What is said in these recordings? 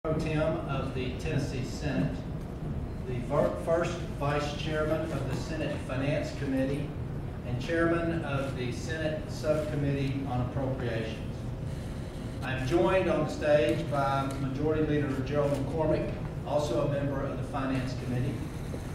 Pro Tem of the Tennessee Senate, the first Vice Chairman of the Senate Finance Committee, and Chairman of the Senate Subcommittee on Appropriations. I'm joined on the stage by Majority Leader Gerald McCormick, also a member of the Finance Committee,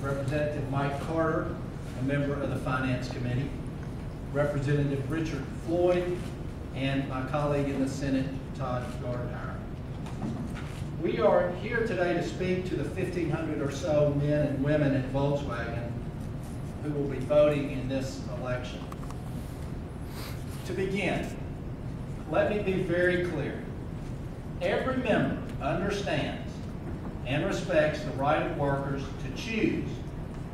Representative Mike Carter, a member of the Finance Committee, Representative Richard Floyd, and my colleague in the Senate, Todd Gardner. We are here today to speak to the 1,500 or so men and women at Volkswagen who will be voting in this election. To begin, let me be very clear. Every member understands and respects the right of workers to choose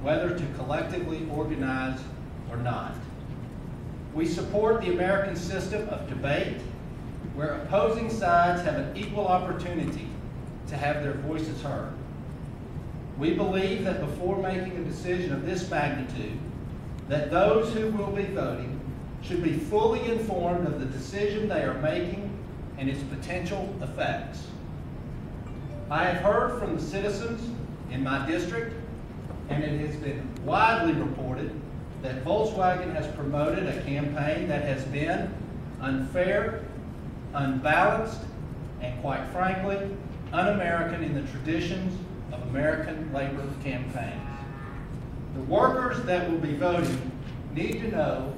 whether to collectively organize or not. We support the American system of debate where opposing sides have an equal opportunity to have their voices heard. We believe that before making a decision of this magnitude, that those who will be voting should be fully informed of the decision they are making and its potential effects. I have heard from the citizens in my district, and it has been widely reported that Volkswagen has promoted a campaign that has been unfair, unbalanced, and quite frankly, un-American in the traditions of American labor campaigns. The workers that will be voting need to know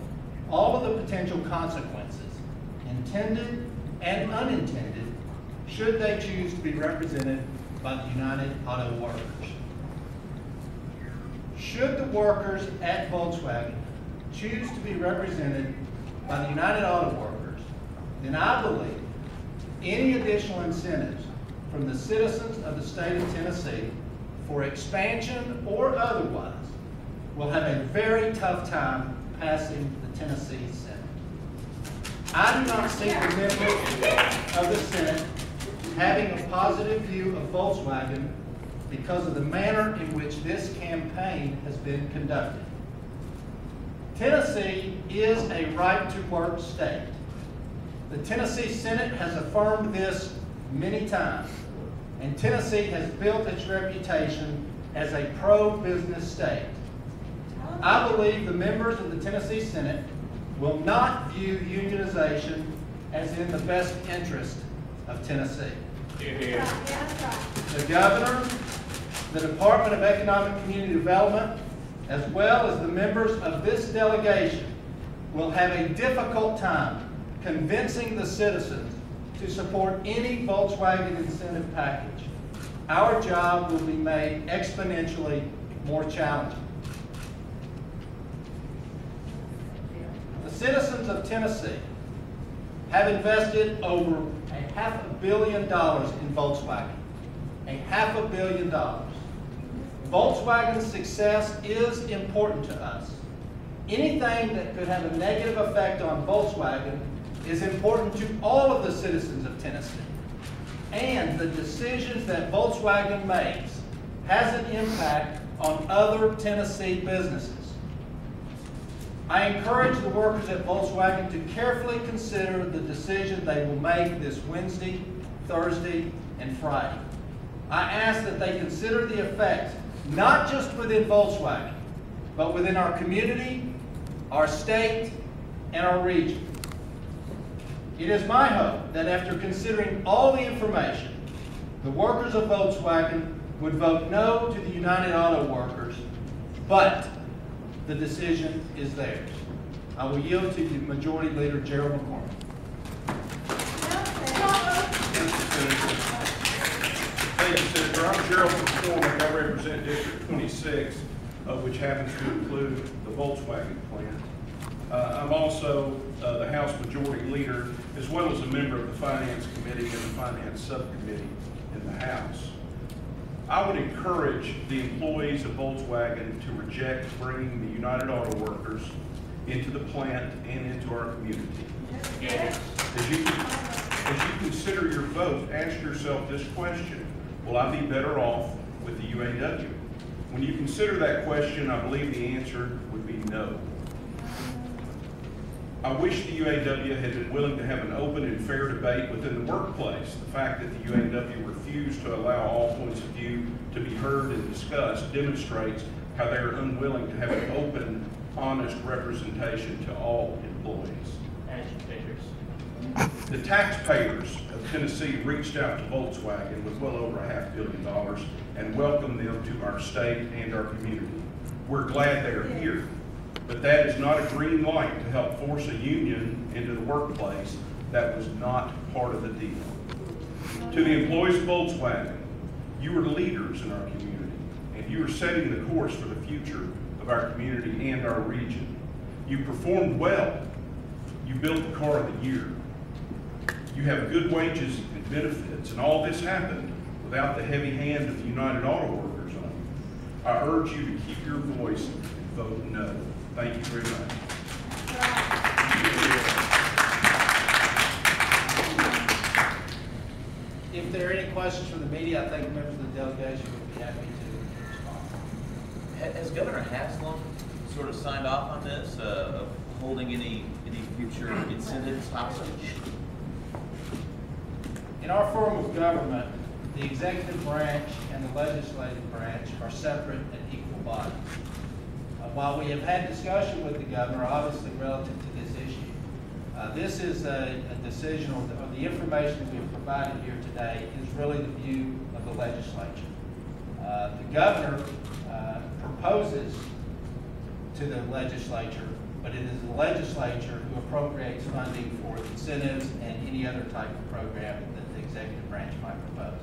all of the potential consequences, intended and unintended, should they choose to be represented by the United Auto Workers. Should the workers at Volkswagen choose to be represented by the United Auto Workers, then I believe any additional incentives from the citizens of the state of Tennessee for expansion or otherwise will have a very tough time passing the Tennessee Senate. I do not see the members of the Senate having a positive view of Volkswagen because of the manner in which this campaign has been conducted. Tennessee is a right-to-work state. The Tennessee Senate has affirmed this many times, and Tennessee has built its reputation as a pro-business state. I believe the members of the Tennessee Senate will not view unionization as in the best interest of Tennessee. The governor, the Department of Economic and Community Development, as well as the members of this delegation will have a difficult time convincing the citizens to support any Volkswagen incentive package. Our job will be made exponentially more challenging. The citizens of Tennessee have invested over $500 million in Volkswagen. $500 million. Volkswagen's success is important to us. Anything that could have a negative effect on Volkswagen is important to all of the citizens of Tennessee. And the decisions that Volkswagen makes has an impact on other Tennessee businesses. I encourage the workers at Volkswagen to carefully consider the decision they will make this Wednesday, Thursday, and Friday. I ask that they consider the effects, not just within Volkswagen, but within our community, our state, and our region. It is my hope that after considering all the information, the workers of Volkswagen would vote no to the United Auto Workers, but the decision is theirs. I will yield to the Majority Leader Gerald McCormick. Thank you, Senator. I'm Gerald McCormick. I represent District 26, which happens to include the Volkswagen plant. I'm also the House Majority Leader, as well as a member of the Finance Committee and the Finance Subcommittee in the House. I would encourage the employees of Volkswagen to reject bringing the United Auto Workers into the plant and into our community. Yes. As you consider your vote, ask yourself this question: will I be better off with the UAW? When you consider that question, I believe the answer would be no. I wish the UAW had been willing to have an open and fair debate within the workplace. The fact that the UAW refused to allow all points of view to be heard and discussed demonstrates how they are unwilling to have an open, honest representation to all employees. Agitators. The taxpayers of Tennessee reached out to Volkswagen with well over $500 million and welcomed them to our state and our community. We're glad they are here, but that is not a green light to help force a union into the workplace. That was not part of the deal. To the employees of Volkswagen, you are leaders in our community, and you are setting the course for the future of our community and our region. You performed well. You built the car of the year. You have good wages and benefits, and all this happened without the heavy hand of the United Auto Workers on you. I urge you to keep your voice and vote no. Thank you very much. If there are any questions from the media, I think members of the delegation would be happy to respond. Has Governor Haslam sort of signed off on this, of holding any future incentives hostage? In our form of government, the executive branch and the legislative branch are separate and equal bodies. While we have had discussion with the governor, obviously relative to this issue, this is a decision, or the information we have provided here today is really the view of the legislature. The governor proposes to the legislature, but it is the legislature who appropriates funding for incentives and any other type of program that the executive branch might propose.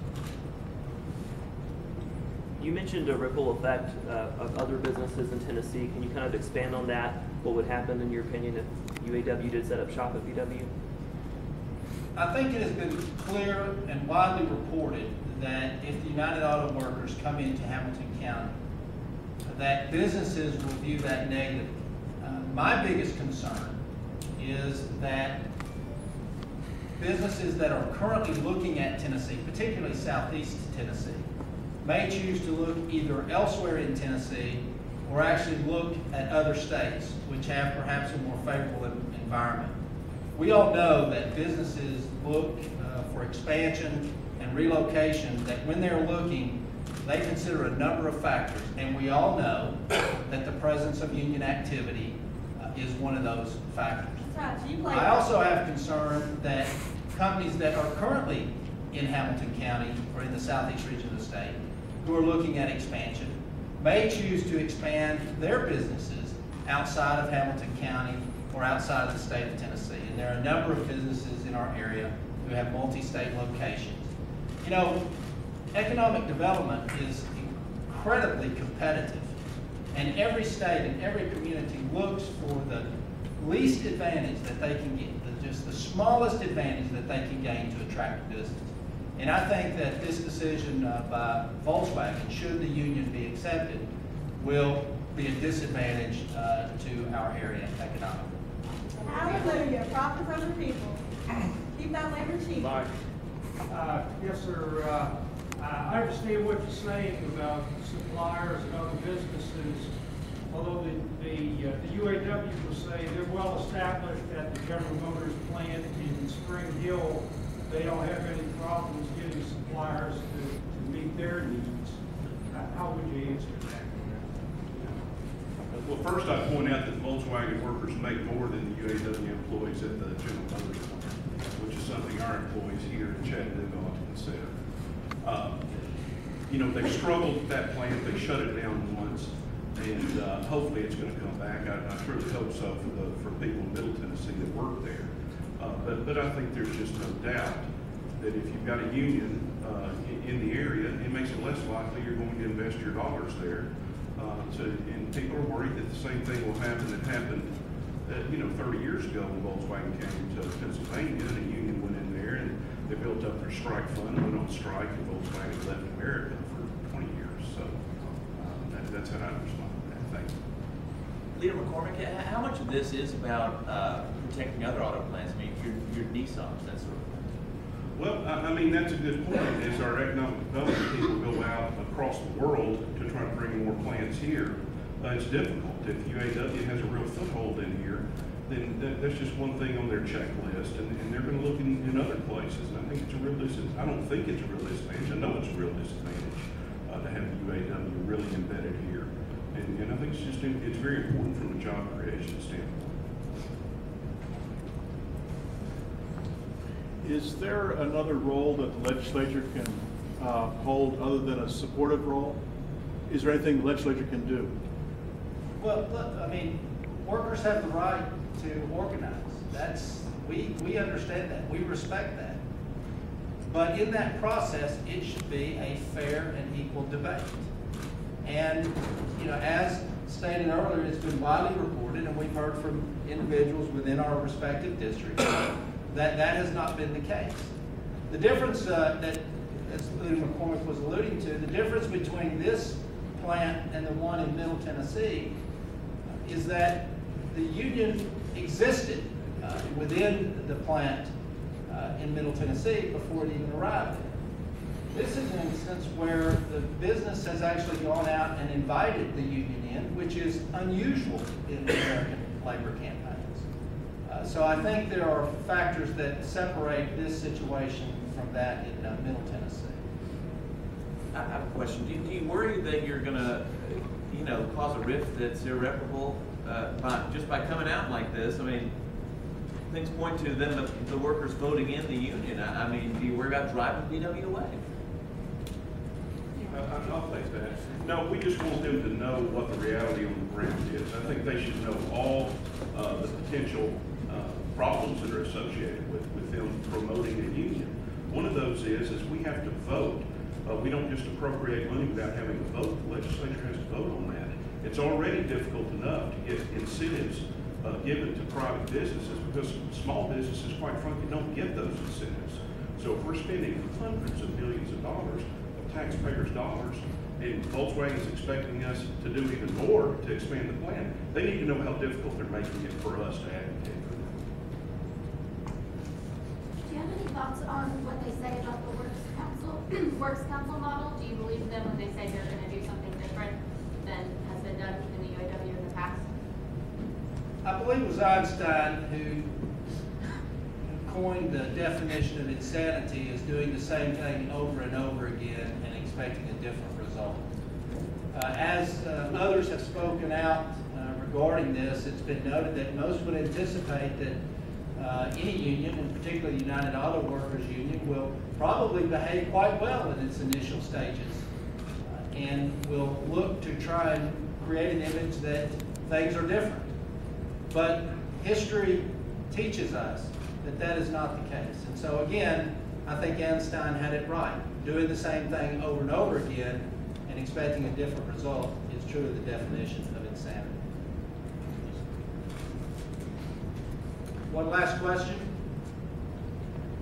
You mentioned a ripple effect of other businesses in Tennessee. Can you kind of expand on that? What would happen, in your opinion, if UAW did set up shop at VW? I think it has been clear and widely reported that if the United Auto Workers come into Hamilton County, that businesses will view that negatively. My biggest concern is that businesses that are currently looking at Tennessee, particularly southeast Tennessee, may choose to look either elsewhere in Tennessee or actually look at other states which have perhaps a more favorable environment. We all know that businesses look for expansion and relocation, that when they're looking, they consider a number of factors, and we all know that the presence of union activity is one of those factors. I also have concern that companies that are currently in Hamilton County or in the southeast region of the state who are looking at expansion may choose to expand their businesses outside of Hamilton County or outside of the state of Tennessee. And there are a number of businesses in our area who have multi-state locations. You know, economic development is incredibly competitive, and every state and every community looks for the least advantage that they can get, just the smallest advantage that they can gain to attract business. And I think that this decision by Volkswagen, should the union be accepted, will be a disadvantage to our area economically. Hallelujah, profit for the people. Keep that labor cheap. Mike. Yes, sir. I understand what you're saying about suppliers and other businesses. Although the UAW will say they're well established at the General Motors plant in Spring Hill. They don't have any problems getting suppliers to meet their needs. How would you answer that? Well, first I point out that Volkswagen workers make more than the UAW employees at the General Motors plant, which is something our employees here in Chattanooga ought to consider. You know, they struggled with that plant. They shut it down once, and hopefully it's going to come back. I truly hope so for people in Middle Tennessee that work there. But I think there's just no doubt that if you've got a union in the area, it makes it less likely you're going to invest your dollars there. And people are worried that the same thing will happen that happened, 30 years ago when Volkswagen came to Pennsylvania, and a union went in there and they built up their strike fund, went on strike, and Volkswagen left America for 20 years. So that's how I respond to that. Thank you. Leader McCormick, how much of this is about protecting other auto plants? I mean, your Nissans, that sort of thing. Well, I mean, that's a good point. As our economic development people go out across the world to try to bring more plants here, it's difficult. If UAW has a real foothold in here, then that's just one thing on their checklist, and they're going to look in other places. And I think it's a real I don't think it's a real disadvantage. I know it's a real disadvantage to have the UAW really embedded here. And I think it's very important from a job creation standpoint. Is there another role that the legislature can hold other than a supportive role? Is there anything the legislature can do? Well, look, I mean, workers have the right to organize. We understand that. We respect that. But in that process, it should be a fair and equal debate. And, as stated earlier, it's been widely reported, and we've heard from individuals within our respective districts that has not been the case. The difference that, as Leader McCormick was alluding to, the difference between this plant and the one in Middle Tennessee is that the union existed within the plant in Middle Tennessee before it even arrived there. This is an instance where the business has actually gone out and invited the union in, which is unusual in American labor campaigns. So I think there are factors that separate this situation from that in Middle Tennessee. I have a question. Do you worry that you're going to, cause a rift that's irreparable just by coming out like this? I mean, things point to then the workers voting in the union. I mean, do you worry about driving VW away? I'll take that. No, we just want them to know what the reality on the ground is. I think they should know all the potential problems that are associated with them promoting a union. One of those is we have to vote. We don't just appropriate money without having a vote. The legislature has to vote on that. It's already difficult enough to get incentives given to private businesses because small businesses, quite frankly, don't get those incentives. So if we're spending hundreds of millions of dollars of taxpayers' dollars, and Volkswagen is expecting us to do even more to expand the plant, they need to know how difficult they're making it for us to advocate for them. Do you have any thoughts on what they say about the Works Council model? Do you believe them when they say they're going to do something different than has been done in the UAW in the past? I believe it was Einstein who coined the definition of insanity as doing the same thing over and over again and expecting a different result. As others have spoken out regarding this, it's been noted that most would anticipate that any union, and particularly the United Auto Workers Union, will probably behave quite well in its initial stages and will look to try and create an image that things are different. But history teaches us that that is not the case. And so again, I think Einstein had it right. Doing the same thing over and over again and expecting a different result is truly the definition of insanity. One last question?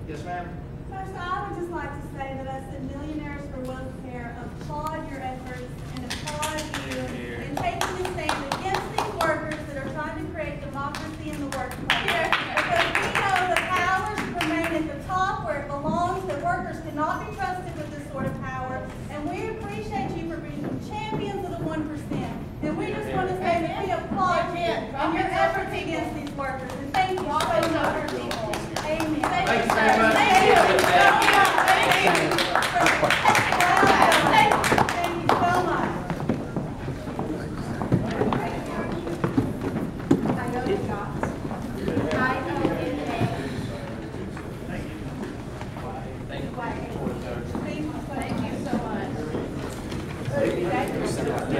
Yes, ma'am? First, I would just like to say that as the Millionaires for Wealthcare, applaud your efforts and applaud you in taking a stand against these workers that are trying to create democracy in the workplace. Because we know the power should remain at the top where it belongs, that workers cannot be trusted with this sort of power, and we appreciate you for being champions of the 1%. And we just want to say that we applaud you and your efforts against these workers. And thank you so much. Amen. Thanks very much. Thank you.